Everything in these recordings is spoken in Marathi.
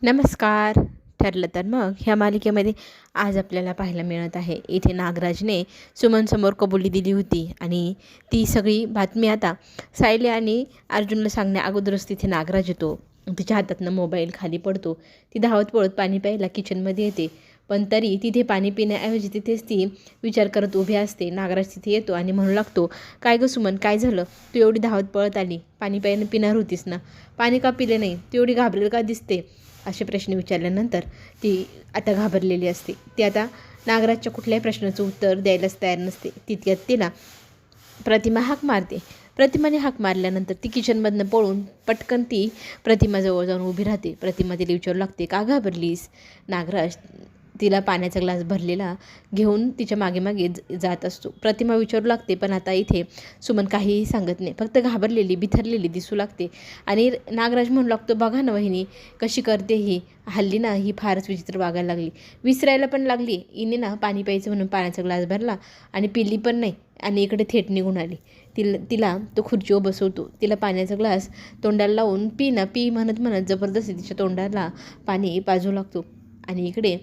नमस्कार. ठरलं तर मग ह्या मालिकेमध्ये आज आपल्याला पाहायला मिळत आहे, इथे नागराजने सुमनसमोर कबुली दिली होती आणि ती सगळी बातमी आता सायली आणि अर्जुनला सांगण्या अगोदरच तिथे नागराज येतो. तिच्या हातातनं मोबाईल खाली पडतो. ती धावत पळत पाणी प्यायला किचनमध्ये येते, पण तरी तिथे पाणी पिण्याऐवजी तिथेच ती विचार करत उभी असते. नागराज तिथे येतो आणि म्हणू लागतो, काय गं सुमन, काय झालं? तू एवढी धावत पळत आली, पाणी पिणार होतीस ना, पाणी का पिले नाही? तू एवढी घाबरेल का दिसते? असे प्रश्न विचारल्यानंतर ती आता घाबरलेली असते. ती आता नागराजच्या कुठल्याही प्रश्नाचं उत्तर द्यायलाच तयार नसते. तितक्यात तिला प्रतिमा हाक मारते. प्रतिमाने हाक मारल्यानंतर ती किचनमधनं पळून पटकन ती प्रतिमाजवळ जाऊन उभी राहते. प्रतिमा तिला विचारू लागते, का घाबरलीस? नागराज तिला पाण्याचा ग्लास भरलेला घेऊन तिच्या मागे मागे जात असतो. प्रतिमा विचारू लागते, पण आता इथे सुमन काहीही सांगत नाही, फक्त घाबरलेली बिथरलेली दिसू लागते. आणि नागराज म्हणू लागतो, बघा ना वहिनी कशी करते ही, हल्ली ना ही फारच विचित्र वागायला लागली, विसरायला पण लागली. हिने ना पाणी प्यायचं म्हणून पाण्याचा ग्लास भरला आणि पिली पण नाही आणि इकडे थेट निघून आली. तिला तो खुर्चीवर बसवतो. तिला पाण्याचा ग्लास तोंडाला लावून पी ना पी म्हणत म्हणत जबरदस्ती तिच्या तोंडाला पाणी पाजू लागतो. आणि इकडे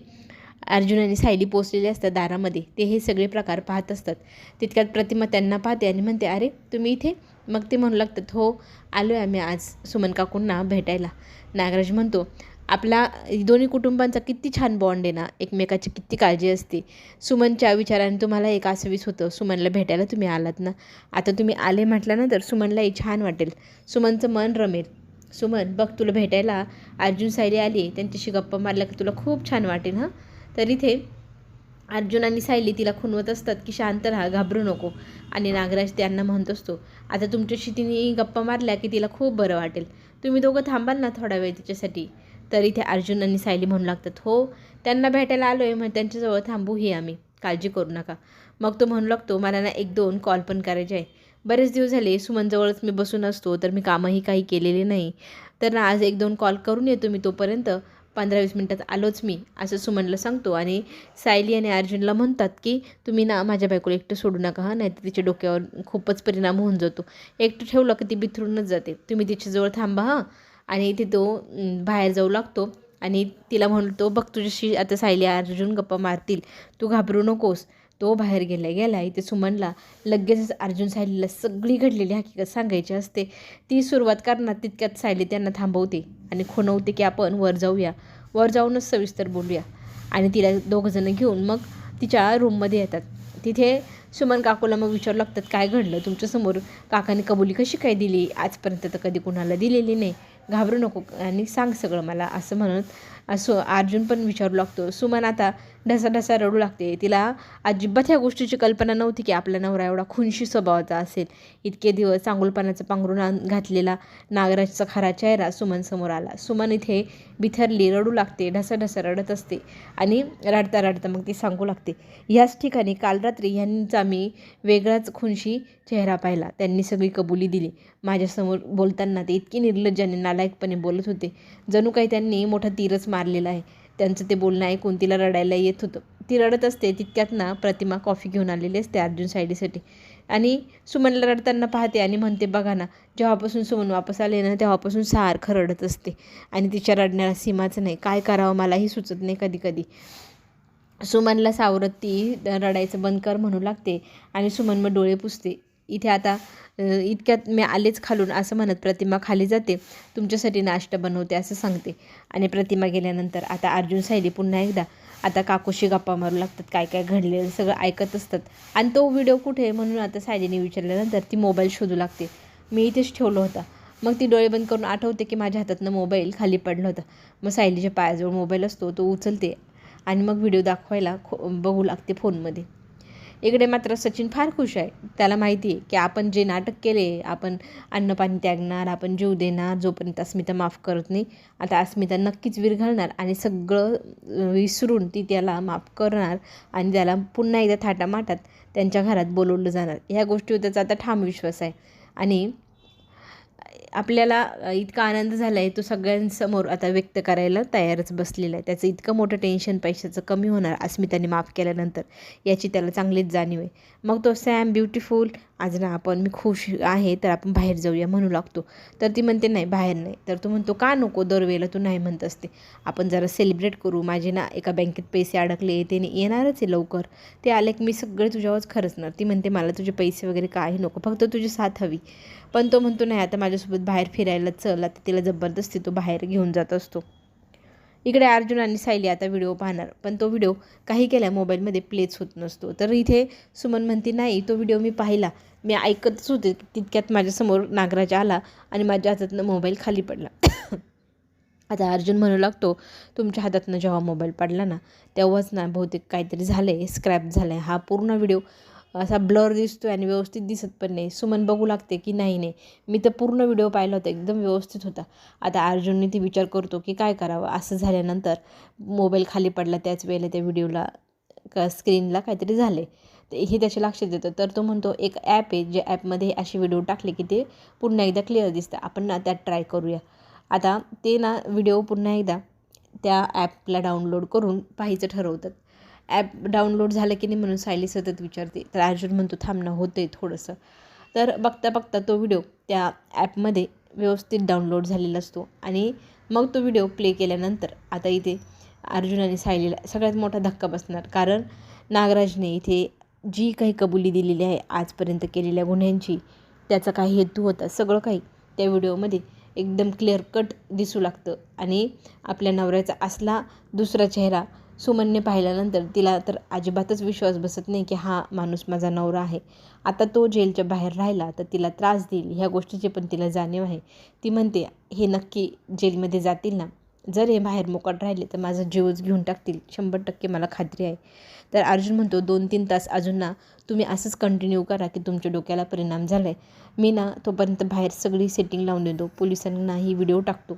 अर्जुन आणि सायली पोचलेले असतात दारामध्ये. ते हे सगळे प्रकार पाहत असतात. तितक्यात प्रतिमा त्यांना पाहते आणि म्हणते, अरे तुम्ही इथे? मग ते म्हणू लागतात, हो आलो आहे आम्ही आज सुमन काकूंना भेटायला. नागराज म्हणतो, आपला दोन्ही कुटुंबांचा किती छान बॉन्ड आहे ना, एकमेकाची किती काळजी असते. सुमनच्या विचाराने तुम्हाला एक आसवीस होतं, सुमनला भेटायला तुम्ही आलात ना, आता तुम्ही आले म्हटल्यानंतर सुमनलाही छान वाटेल, सुमनचं मन रमेल. सुमन बघ, तुला भेटायला अर्जुन सायली आली, त्यांच्याशी गप्पा मारल्या की तुला खूप छान वाटेल हां. तर इथे अर्जुन आणि सायली तिला खुणवत असतात की शांत राहा, घाबरू नको. आणि नागराज त्यांना म्हणत असतो, आता तुमच्याशी तिने गप्पा मारल्या की तिला खूप बरं वाटेल, तुम्ही दोघं थांबाल ना थोडा वेळ तिच्यासाठी? तर इथे अर्जुन आणि सायली म्हणू लागतात, हो त्यांना भेटायला आलो आहे, मग त्यांच्याजवळ थांबूही आम्ही, काळजी करू नका. मग तो म्हणू लागतो, मला ना 1-2 कॉल पण करायचे आहे. बरेच दिवस झाले सुमनजवळच मी बसून असतो, तर मी कामही काही केलेले नाही, तर ना आज 1-2 कॉल करून येतो मी, तोपर्यंत 15-20 मिनटात आलोच मी, असं सुमनला सांगतो. आणि सायली आणि अर्जुनला म्हणतात की तुम्ही ना माझ्या बायकोला एकटं सोडू नका हां, नाही तर तिच्या डोक्यावर खूपच परिणाम होऊन जातो, एकटं ठेवलं की ती बिथरूनच जाते, तुम्ही तिच्याजवळ थांबा हां. आणि इथे तो बाहेर जाऊ लागतो आणि तिला म्हणतो, बघ तुझ्याशी आता सायली अर्जुन गप्पा मारतील, तू घाबरू नकोस. तो बाहेर गेला इथे सुमनला लगेचच अर्जुन सायलीला सगळी घडलेली हकीकत सांगायची असते. ती सुरुवात करणार तितक्यात सायली त्यांना थांबवते आणि खुणवते की आपण वर जाऊया, वर जाऊनच सविस्तर बोलूया. आणि तिला दोघंजणं घेऊन मग तिच्या रूममध्ये येतात. तिथे सुमन काकूला मग विचारू लागतात, काय घडलं तुमच्यासमोर? काकाने कबुली कशी काय दिली? आजपर्यंत तर कधी कुणाला दिलेली नाही, घाबरू नको आणि सांग सगळं मला, असं म्हणत असं अर्जुन पण विचारू लागतो. सुमन आता ढसाढसा रडू लागते. तिला अजिबात ह्या गोष्टीची कल्पना नव्हती की आपला नवरा एवढा खुनशी स्वभावाचा असेल. इतके दिवस चांगुलपणाचं पांघरून घातलेला नागराजचा खरा चेहरा सुमनसमोर आला. सुमन इथे बिथरली रडू लागते, ढसाढसा रडत असते. आणि रडता रडता मग ती सांगू लागते, ह्याच ठिकाणी काल रात्री ह्यांचा मी वेगळाच खुनशी चेहरा पाहिला, त्यांनी सगळी कबुली दिली. माझ्यासमोर बोलताना ते इतकी निर्लज्जाने नालायकपणे बोलत होते, जणू काही त्यांनी मोठा तीरच मारलेला आहे. त्यांचं ते बोलणं ऐकून तिला रडायला येत होतं. ती रडत असते. तितक्यात ना प्रतिमा कॉफी घेऊन आलेली असते अर्जुन सायलीसाठी आणि सुमनला रडताना पाहते आणि म्हणते, बघा ना, जेव्हापासून सुमन वापस आले ना तेव्हापासून सारखं रडत असते आणि तिच्या रडण्याला सीमाच नाही. काय करावं मलाही सुचत नाही कधी कधी. सुमनला सावरत ती रडायचं बंद कर म्हणू लागते आणि सुमन मग डोळे पुसते. इथे आता इतक्यात मी आलेच खालून, असं म्हणत प्रतिमा खाली जाते. तुमच्यासाठी नाश्ता बनवते असं सांगते. आणि प्रतिमा गेल्यानंतर आता अर्जुन सायली पुन्हा एकदा आता काकूशी गप्पा मारू लागतात. काय काय घडलेलं सगळं ऐकत असतात. आणि तो व्हिडिओ कुठे आहे म्हणून आता सायलीने विचारल्यानंतर ती मोबाईल शोधू लागते. मी इथेच ठेवलं होता. मग ती डोळे बंद करून आठवते की माझ्या हातातनं मोबाईल खाली पडला होता. मग सायलीच्या पायाजवळ मोबाईल असतो, तो उचलते आणि मग व्हिडिओ दाखवायला बघू लागते फोनमध्ये. इकडे मात्र सचिन फार खुश आहे. त्याला माहिती आहे की आपण जे नाटक केले, आपण अन्नपाणी त्यागणार, आपण जीव देणार, जोपर्यंत अस्मिता माफ करत नाही, आता अस्मिता नक्कीच विरघळणार आणि सगळं विसरून ती त्याला माफ करणार आणि त्याला पुन्हा एकदा थाटामाटात त्यांच्या घरात बोलवलं जाणार. ह्या गोष्टीवर त्याचा आता ठाम विश्वास आहे. आणि आपल्याला इतका आनंद झाला आहे, तो सगळ्यांसमोर आता व्यक्त करायला तयारच बसलेला आहे. त्याचं इतकं मोठं टेन्शन पैशाचं कमी होणार अस्मिताने माफ केल्यानंतर, याची त्याला चांगलीच जाणीव आहे. मग तो सॅम ब्युटिफुल आज ना मी खुश आहे तर आपण बाहेर जाऊया म्हणू लागतो. तर ती म्हणते नाही बाहेर नाही. तर तो म्हणतो का नको, दरवेळेला तू नाही म्हणत असते, आपण जरा सेलिब्रेट करू, माझे ना एका बँकेत पैसे अडकले, ते येणारच आहे लवकर, ते आले की मी सगळे तुझ्यावरच खर्चणार. ती म्हणते मला तुझे पैसे वगैरे काही नको, फक्त तुझी साथ हवी. पण तो म्हणतो नाही आता माझ्यासोबत बाहेर फिरायला चल. आता तिला जबरदस्ती तो बाहेर घेऊन जात असतो. इकडे अर्जुन आणि सायली आता व्हिडिओ पाहणार, पण तो व्हिडिओ काही केल्या मोबाईलमध्ये प्लेच होत नसतो. तर इथे सुमन म्हणते नाही तो व्हिडिओ मी पाहिला, मी ऐकतच होते, तितक्यात माझ्यासमोर नागराज आला आणि माझ्या हातातनं मोबाईल खाली पडला. आता अर्जुन म्हणू लागतो तुमच्या हातातनं जेव्हा मोबाईल पडला ना तेव्हाच ना बहुतेक काहीतरी झालं आहे, स्क्रॅप झाला आहे. हा पूर्ण व्हिडिओ असा ब्लर दिसतो आणि व्यवस्थित दिसत पण नाही. सुमन बघू लागते की नाही मी तर पूर्ण व्हिडिओ पाहिला होता, एकदम व्यवस्थित होता. आता अर्जुनने ती विचार करतो की काय करावं. असं झाल्यानंतर मोबाईल खाली पडला त्याच वेळेला त्या व्हिडिओला स्क्रीनला काहीतरी झाले, हे त्याच्या लक्षात येतं. तर तो म्हणतो एक ॲप आहे जे ॲपमध्ये असे व्हिडिओ टाकले की ते पुन्हा एकदा क्लिअर दिसतं, आपण ना त्यात ट्राय करूया. आता ते ना व्हिडिओ पुन्हा एकदा त्या ॲपला डाउनलोड करून पाहायचं ठरवतात. ॲप डाउनलोड झालं की नाही म्हणून सायली सतत विचारते. तर अर्जुन म्हणतो थांब ना होतं आहे थोडंसं. तर बघता बघता तो व्हिडिओ त्या ॲपमध्ये व्यवस्थित डाउनलोड झालेला असतो आणि मग तो व्हिडिओ प्ले केल्यानंतर आता इथे अर्जुन आणि सायलीला सगळ्यात मोठा धक्का बसणार. कारण नागराजने इथे जी काही कबुली दिलेली आहे आजपर्यंत केलेल्या गुन्ह्यांची, त्याचा काही हेतू होता, सगळं काही त्या व्हिडिओमध्ये एकदम क्लिअर कट दिसू लागतं. आणि आपल्या नवऱ्याचा असला दुसरा चेहरा सुमनने पाहिल्यानंतर तिला तर अजिबातच विश्वास बसत नाही की हा माणूस माझा नवरा आहे. आता तो जेलच्या बाहेर राहिला तर तिला त्रास देईल ह्या गोष्टीची पण तिला जाणीव आहे. ती म्हणते हे नक्की जेलमध्ये जातील ना, जर हे बाहेर मोकाट राहिले तर माझा जीवच घेऊन टाकतील, 100% मला खात्री आहे. तर अर्जुन म्हणतो 2-3 तास अजून ना तुम्ही असंच कंटिन्यू करा की तुमच्या डोक्याला परिणाम झाला आहे. मी ना तोपर्यंत बाहेर सगळी सेटिंग लावून देतो, पोलिसांनाही व्हिडिओ टाकतो,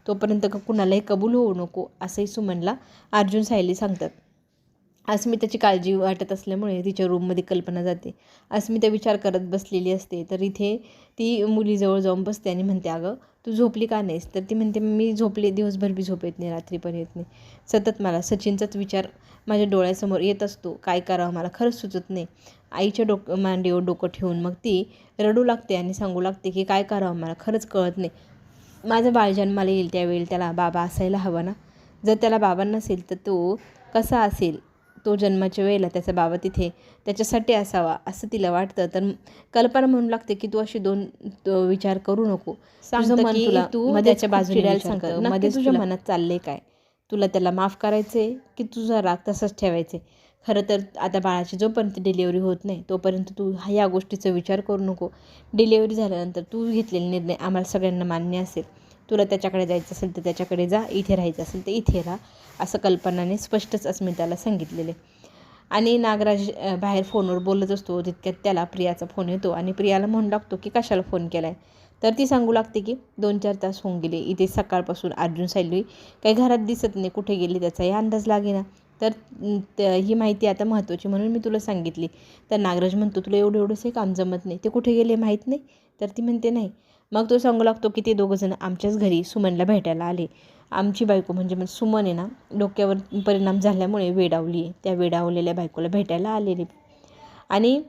तोपर्यंत कुणालाही कबूल होऊ नको, असंही सुमनला अर्जुन सायली सांगतात. अस्मिताची काळजी वाटत असल्यामुळे तिच्या रूममध्ये कल्पना जाते. अस्मिता विचार करत बसलेली असते. तर इथे ती मुलीजवळ जाऊन बसते आणि म्हणते अगं तू झोपली का नाहीस. तर ती म्हणते मी झोपले, दिवसभर बी झोप येत नाही, रात्री पण येत नाही, सतत मला सचिनचाच विचार माझ्या डोळ्यासमोर येत असतो, काय करावं मला खरंच सुचत नाही. आईच्या मांडीवर डोकं ठेवून मग ती रडू लागते आणि सांगू लागते की काय करावं मला खरंच कळत नाही. माझं बाळ जन्माला येईल त्यावेळी त्याला बाबा असायला हवा ना, जर त्याला बाबा नसेल तर तो कसा असेल. तो जन्माच्या वेळेला त्याचा बाबा तिथे त्याच्यासाठी असावा असं तिला वाटतं. तर कल्पना म्हणू लागते की तू अशी दोन विचार करू नको, तुझं मन तुला तू त्याच्या बाजूने सांगतं, मध्ये तुझ्या मनात चाललंय काय, तुला त्याला माफ करायचंय की तुझा राग तसाच ठेवायचे. खरं तर आता बाळाची जोपर्यंत डिलिव्हरी होत नाही तोपर्यंत तू ह्या गोष्टीचा विचार करू नको. डिलिव्हरी झाल्यानंतर तू घेतलेला निर्णय आम्हाला सगळ्यांना मान्य असेल. तुला त्याच्याकडे जायचं असेल तर त्याच्याकडे जा, इथे राहायचं असेल तर इथे राहा, असं कल्पनाने स्पष्टच अस्मिताला सांगितलेले. आणि नागराज बाहेर फोनवर बोलत असतो तितक्यात त्याला प्रियाचा फोन येतो आणि प्रियाला म्हणू लागतो की कशाला फोन केला आहे. तर ती सांगू लागते की 2-4 तास होऊन गेले, इथे सकाळपासून अर्जुन सायली काही घरात दिसत नाही, कुठे गेली त्याचाही अंदाज लागेना. तर ही माहिती आता महत्त्वाची म्हणून मी तुला सांगितली. तर नागराज म्हणतो तुला एवढंसंही काम जमत नाही, ते कुठे गेले माहीत नाही. तर ती म्हणते नाही. मग तो सांगू लागतो की ते दोघंजण आमच्याच घरी सुमनला भेटायला आले. आमची बायको म्हणजे सुमन आहे ना डोक्यावर परिणाम झाल्यामुळे वेडावली आहे, त्या वेडावलेल्या बायकोला भेटायला आलेले आणि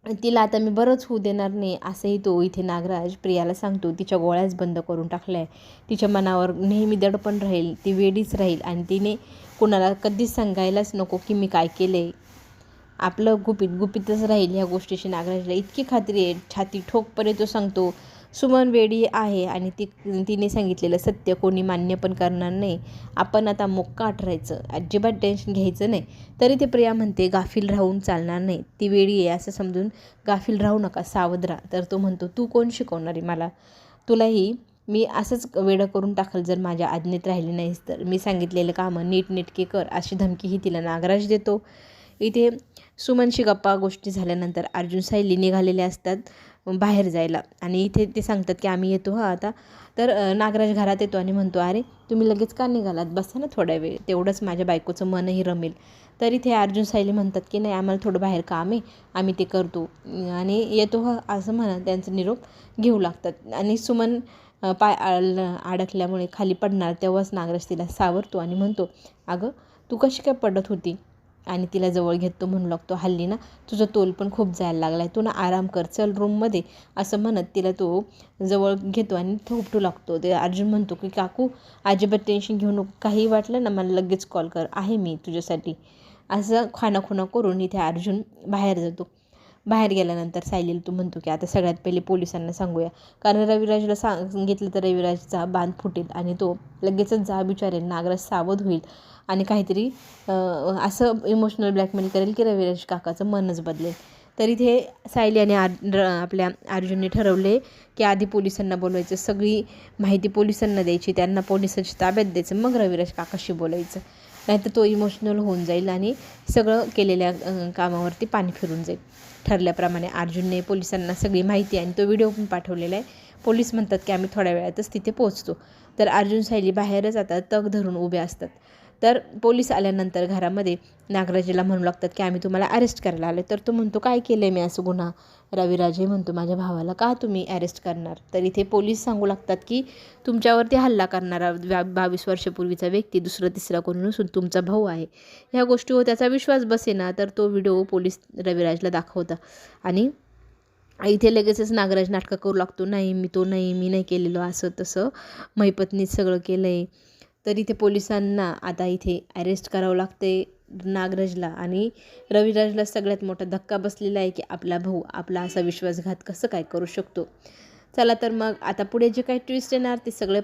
तिला आता मी बरंच होऊ देणार नाही असंही तो इथे नागराज प्रियाला सांगतो. तिच्या गोळ्याच बंद करून टाकल्या आहे, तिच्या मनावर नेहमी दडपण राहील, ती वेडीच राहील आणि तिने कोणाला कधीच सांगायलाच नको की मी काय केलं आहे, आपलं गुपितच राहील. ह्या गोष्टीची नागराजला इतकी खात्री आहे, छाती ठोकपणे तो सांगतो सुमन वेडी आहे आणि तिने सांगितलेलं सत्य कोणी मान्य पण करणार नाही, आपण आता मोक्काट राहायचं, अजिबात टेन्शन घ्यायचं नाही. तरी ते प्रिया म्हणते गाफील राहून चालणार नाही, ती वेडी आहे असं समजून गाफील राहू नका, सावध राहा. तर तो म्हणतो तू कोण शिकवणार आहे मला, तुलाही मी असंच वेडं करून टाकल जर माझ्या आज्ञेत राहिली नाहीस तर, मी सांगितलेलं कामं नीटनेटके कर, अशी धमकीही तिला नागराज देतो. इथे सुमनशी गप्पा गोष्टी झाल्यानंतर अर्जुन सायली निघालेले असतात बाहेर जायला आणि इथे ते सांगतात की आम्ही येतो आता. तर नागराज घरात येतो आणि म्हणतो अरे तुम्ही लगेच का निघालात, बसा ना थोडा वेळ, तेवढंच माझ्या बायकोचं मनही रमेल. तर इथे अर्जुन सायली म्हणतात की नाही आम्हाला थोडं बाहेर काम आहे, आम्ही ते करतो आणि येतो असं म्हणा त्यांचा निरोप घेऊ लागतात. आणि सुमन पाय अडकल्यामुळे खाली पडणार तेव्हाच नागराज तिला सावरतो आणि म्हणतो अगं तू कशी काय पडत होती, आणि तिला जवळ घेतो, म्हणू लागतो, हल्ली ना तुझा तोल पण खूप जायला लागला आहे, तू ना आराम कर, चल रूममध्ये, असं म्हणत तिला तो जवळ घेतो आणि थोपटू लागतो. ते अर्जुन म्हणतो की काकू अजिबात टेन्शन घेऊ नको, काही वाटलं ना मला लगेच कॉल कर, आहे मी तुझ्यासाठी. असं खाणाखुणा करून इथे अर्जुन बाहेर जातो. बाहेर गेल्यानंतर सायलीला तो म्हणतो की आता सगळ्यात पहिले पोलिसांना सांगूया, कारण रविराजला सांगितलं तर रविराजचा बांध फुटेल आणि तो लगेचच जा विचारेल, नागराज सावध होईल आणि काहीतरी असं इमोशनल ब्लॅकमेल करेल की रविराज काकाचं मनच बदलेल. तर इथे सायली आणि आपल्या अर्जुनने ठरवले की आधी पोलिसांना बोलवायचं, सगळी माहिती पोलिसांना द्यायची, त्यांना पोलिसांच्या ताब्यात द्यायचं, मग रविराज काकाशी बोलायचं, नाहीतर तो इमोशनल होऊन जाईल आणि सगळं केलेल्या कामावरती पाणी फिरून जाईल. ठरल्याप्रमाणे अर्जुनने पोलिसांना सगळी माहिती आणि तो व्हिडिओ पण पाठवलेला आहे. पोलीस म्हणतात की आम्ही थोड्या वेळातच तिथे पोहोचतो. तर अर्जुन सायली बाहेरच आता तग धरून उभे असतात. तर पोलीस आल्यानंतर घरामध्ये नागराजला म्हणू लागतात की आम्ही तुम्हाला अरेस्ट करायला आलो. तर तो म्हणतो काय केलं आहे मी असं गुन्हा. रविराजही म्हणतो माझ्या भावाला का तुम्ही अरेस्ट करणार. तर इथे पोलीस सांगू लागतात की तुमच्यावरती हल्ला करणारा 22 वर्षापूर्वीचा व्यक्ती दुसरा तिसरा कोणी नसून तुमचा भाऊ आहे. ह्या गोष्टीवर त्याचा विश्वास बसेना. तर तो व्हिडिओ पोलीस रविराजला दाखवता आणि इथे लगेचच नागराज नाटकं करू लागतो, नाही मी नाही केलेलं, असं तसं महिपत्नीच सगळं केलं आहे. तर इथे पोलिसांना आता इथे अरेस्ट करावं लागते नागराजला आणि रविराजला सगळ्यात मोठा धक्का बसलेला आहे की आपला भाऊ आपला असा विश्वासघात कसं काय करू शकतो. चला तर मग आता पुढे जे काही ट्विस्ट येणार ते सगळे